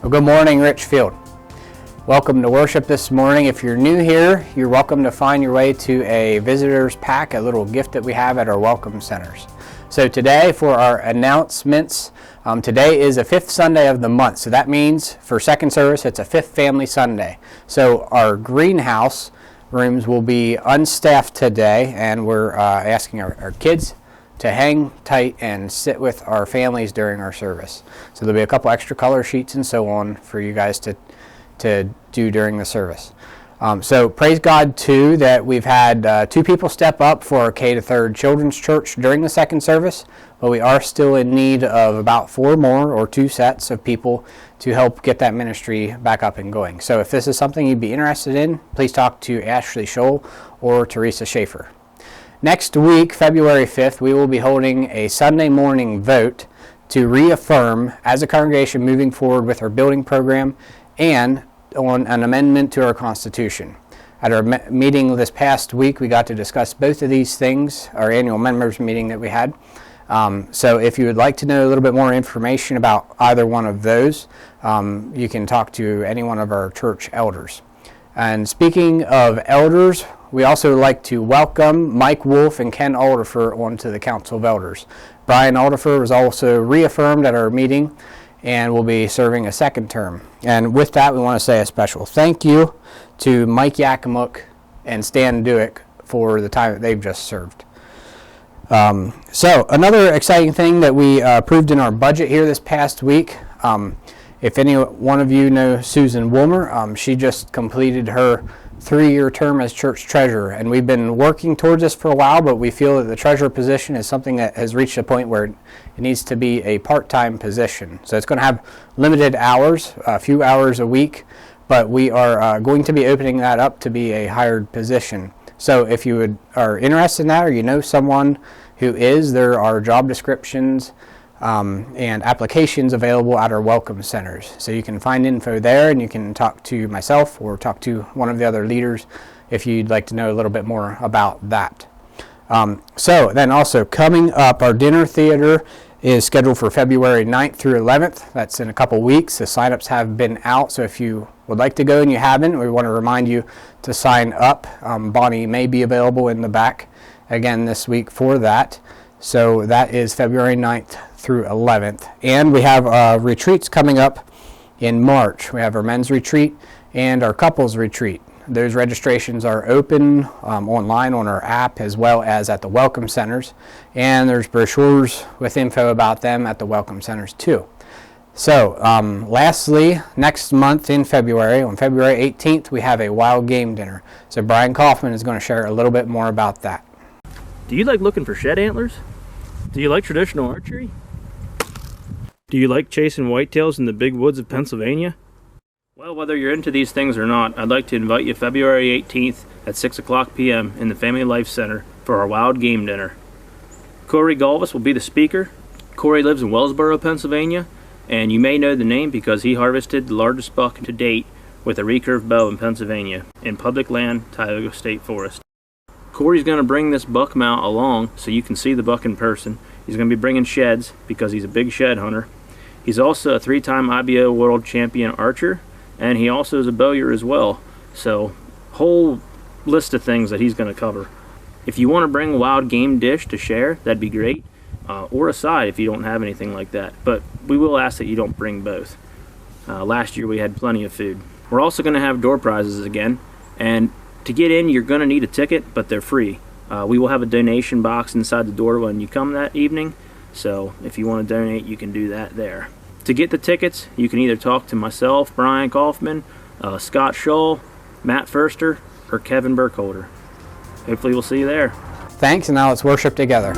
Well, good morning, Richfield. Welcome to worship this morning. If you're new here, you're welcome to find your way to a visitor's pack, a little gift that we have at our welcome centers. So today for our announcements, today is the fifth Sunday of the month. So that means for second service, it's a fifth family Sunday. So our greenhouse rooms will be unstaffed today, and we're asking our kids to hang tight and sit with our families during our service. So there'll be a couple extra color sheets and so on for you guys to do during the service. So praise God too that we've had 2 people step up for our K to 3rd Children's Church during the second service, but we are still in need of about 4 more or 2 sets of people to help get that ministry back up and going. So if this is something you'd be interested in, please talk to Ashley Scholl or Teresa Schaefer. Next week, February 5th, we will be holding a Sunday morning vote to reaffirm as a congregation moving forward with our building program and on an amendment to our Constitution. At our meeting this past week, we got to discuss both of these things, our annual members meeting that we had. So if you would like to know a little bit more information about either one of those, you can talk to any one of our church elders. And speaking of elders, we also would like to welcome Mike Wolf and Ken Alderfer onto the Council of Elders. Brian Alderfer was also reaffirmed at our meeting and will be serving a second term. And with that, we want to say a special thank you to Mike Yakimuk and Stan Duick for the time that they've just served. So another exciting thing that we approved in our budget here this past week, if any one of you know Susan Wilmer, she just completed her 3-year term as church treasurer, and we've been working towards this for a while, but we feel that the treasurer position is something that has reached a point where it needs to be a part-time position. So it's going to have limited hours, a few hours a week, but we are going to be opening that up to be a hired position. So if you are interested in that, or you know someone who is, there are job descriptions and applications available at our welcome centers. So you can find info there, and you can talk to myself or talk to one of the other leaders if you'd like to know a little bit more about that. So then also coming up, our dinner theater is scheduled for February 9th through 11th. That's in a couple weeks. The signups have been out, so if you would like to go and you haven't, we want to remind you to sign up. Bonnie may be available in the back again this week for that. So that is February 9th through 11th. And we have retreats coming up in March. We have our men's retreat and our couples retreat. Those registrations are open online on our app as well as at the welcome centers. And there's brochures with info about them at the welcome centers too. So lastly, next month in February, on February 18th, we have a wild game dinner. So Brian Kaufman is going to share a little bit more about that. Do you like looking for shed antlers? Do you like traditional archery? Do you like chasing whitetails in the big woods of Pennsylvania? Well, whether you're into these things or not, I'd like to invite you February 18th at 6 o'clock p.m. in the Family Life Center for our wild game dinner. Corey Galvis will be the speaker. Corey lives in Wellsboro, Pennsylvania, and you may know the name because he harvested the largest buck to date with a recurve bow in Pennsylvania in public land, Tioga State Forest. Corey's going to bring this buck mount along so you can see the buck in person. He's going to be bringing sheds because he's a big shed hunter. He's also a 3-time IBO world champion archer, and he also is a bowyer as well. So, whole list of things that he's going to cover. If you want to bring a wild game dish to share, that'd be great. Or a side if you don't have anything like that. But we will ask that you don't bring both. Last year we had plenty of food. We're also going to have door prizes again, and to get in, you're going to need a ticket, but they're free. We will have a donation box inside the door when you come that evening, so if you want to donate, you can do that there. To get the tickets, you can either talk to myself, Brian Kaufman, Scott Scholl, Matt Furster, or Kevin Burkholder. Hopefully we'll see you there. Thanks, and now let's worship together.